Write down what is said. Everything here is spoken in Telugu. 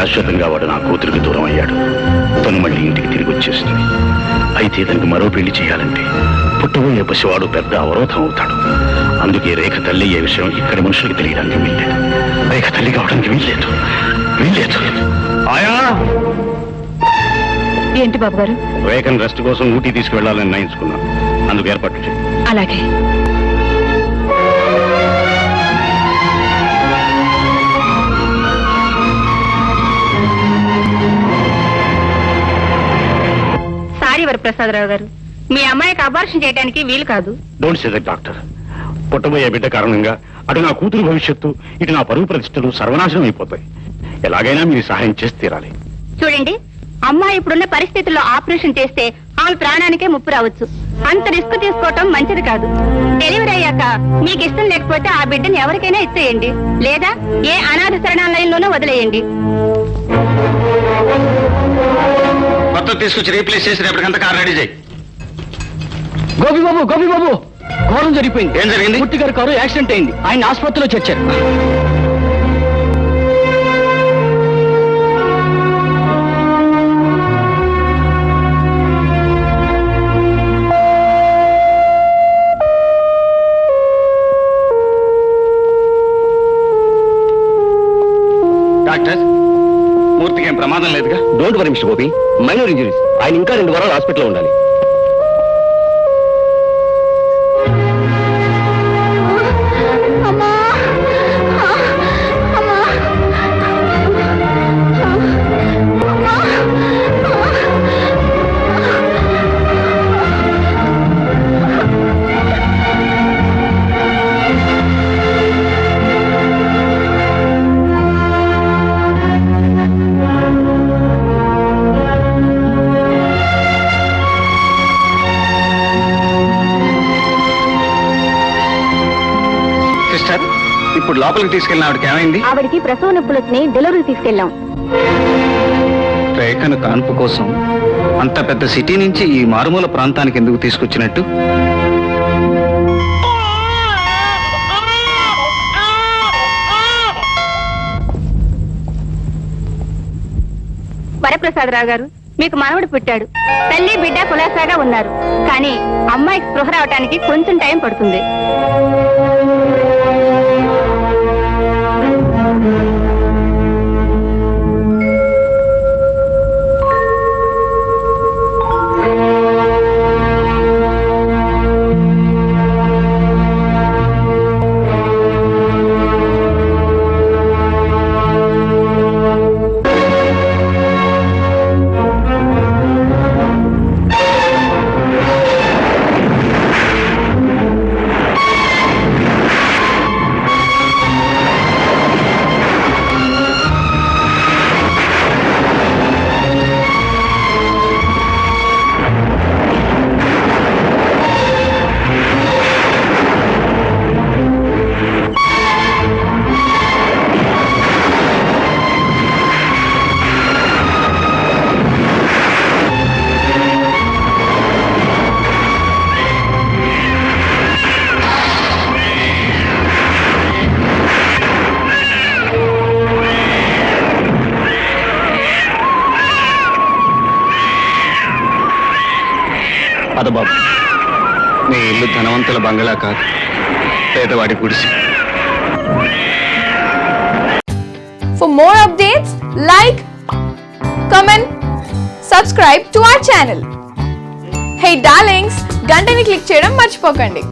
శాశ్వతంగా వాడు నా కూతురికి దూరం అయ్యాడు. తను మళ్ళీ ఇంటికి తిరిగి వచ్చేస్తుంది. అయితే తనకి మరో పెళ్లి చేయాలంటే పుట్టబోయే పసివాడు పెద్ద అవరోధం అవుతాడు. అందుకే రేఖ తల్లి అయ్యే విషయం ఇక్కడి మనుషులకి తెలియడానికి వీల్లేదు. రేఖ తల్లి కావడానికి వీల్లేదు. ఆయా ఏంటి బాబు గారు? రేఖను రెస్ట్ కోసం ఊటీ తీసుకువెళ్లాలని నిర్ణయించుకున్నాను. అందుకు ఏర్పాటు చేయి. అలాగే. సారీ వరప్రసాదరావు గారు, మీ అమ్మాయికి అబార్షన్ చేయడానికి వీలు కాదు. Don't say that doctor. పుట్టబోయే బిడ్డ కారణంగా అటు నా కూతురు భవిష్యత్తు, ఇటు నా పరువు ప్రతిష్టలు సర్వనాశనం అయిపోతాయి. ఎలాగైనా మీరు సహాయం చేసి తీరాలి. చూడండి, అమ్మాయి ఇప్పుడున్న పరిస్థితుల్లో ఆపరేషన్ చేస్తే ఆమె ప్రాణానికే ముప్పు రావచ్చు. అంత రిస్క్ తీసుకోవటం మంచిది కాదు. డెలివరీ అయ్యాక మీకు ఇష్టం లేకపోతే ఆ బిడ్డని ఎవరికైనా ఇచ్చేయండి, లేదా ఏ అనాథ శరణాలయంలోనూ వదిలేయండి. కొత్త తీసుకొచ్చి రీప్లేస్ చేసి రేపటికంతా కార్ రెడీ చేయి. గోపి బాబు, ఘోరం జరిగిపోయింది. ఏం జరిగింది? మూర్తి గారి కారు యాక్సిడెంట్ అయింది. ఆయన ఆసుపత్రిలో చేర్చారు. డాక్టర్, మూర్తికి ఏం ప్రమాదం లేదుగా? Don't worry mister Gopi, minor injuries. ఆయన ఇంకా 2 వారాలు హాస్పిటల్లో ఉండాలి. ఇప్పుడు లోపలికి తీసుకెళ్ళిన ఆవిడకి ఏమైంది? ఆవిడికి ప్రసవ నొప్పులు వచ్చినాయి. డెలివరీ తీసుకెళ్ళాం. రేఖను కాన్పు కోసం అంత పెద్ద సిటీ నుంచి ఈ మారుమూల ప్రాంతానికి ఎందుకు తీసుకొచ్చినట్టు? వరప్రసాదరావు గారు, మీకు మనవడు పుట్టాడు. తల్లి బిడ్డ కులాసాగా ఉన్నారు. కానీ అమ్మాయికి స్పృహ రావటానికి కొంచెం టైం పడుతుంది. పదబాబు, నీ ఇల్లు ధనవంతుల బంగళా కాదు, పేదవాడి గుడిసి. For more updates, like, comment, subscribe to our channel. Hey darlings, గంటని click చేయడం మర్చిపోకండి.